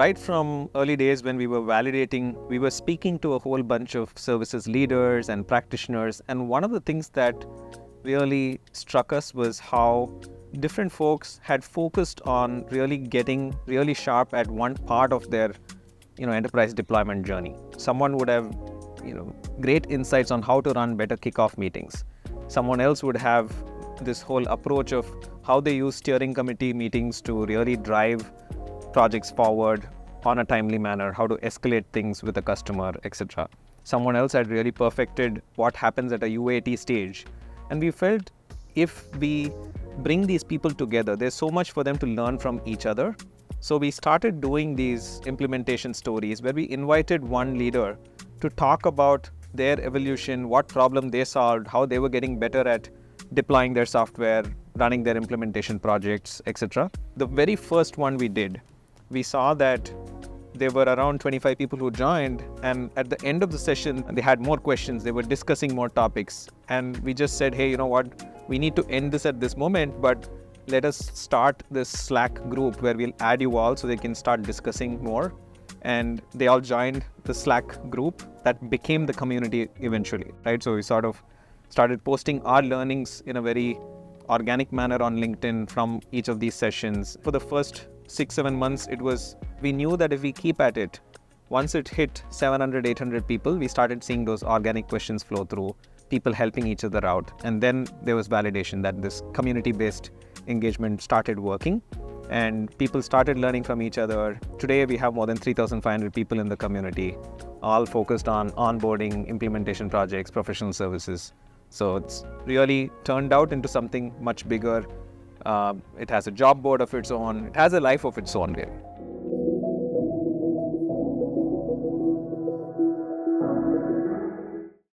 right from early days when we were validating, we were speaking to a whole bunch of services leaders and practitioners. And one of the things that really struck us was how different folks had focused on really getting really sharp at one part of their enterprise deployment journey. Someone would have great insights on how to run better kickoff meetings. Someone else would have this whole approach of how they use steering committee meetings to really drive projects forward on a timely manner, how to escalate things with a customer, etc. Someone else had really perfected what happens at a UAT stage. And we felt if we bring these people together, there's so much for them to learn from each other. So we started doing these implementation stories where we invited one leader to talk about their evolution, what problem they solved, how they were getting better at deploying their software, running their implementation projects, etc. The very first one we did, we saw that there were around 25 people who joined, and at the end of the session, they had more questions, they were discussing more topics. And we just said, hey, you know what, we need to end this at this moment, but let us start this Slack group where we'll add you all so they can start discussing more. And they all joined the Slack group that became the community eventually, right? So we sort of started posting our learnings in a very organic manner on LinkedIn from each of these sessions. For the first 6-7 months, we knew that if we keep at it, once it hit 700-800 people, we started seeing those organic questions flow through, people helping each other out. And then there was validation that this community-based engagement started working and people started learning from each other. Today, we have more than 3,500 people in the community, all focused on onboarding, implementation projects, professional services. So it's really turned out into something much bigger. It has a job board of its own. It has a life of its own, really.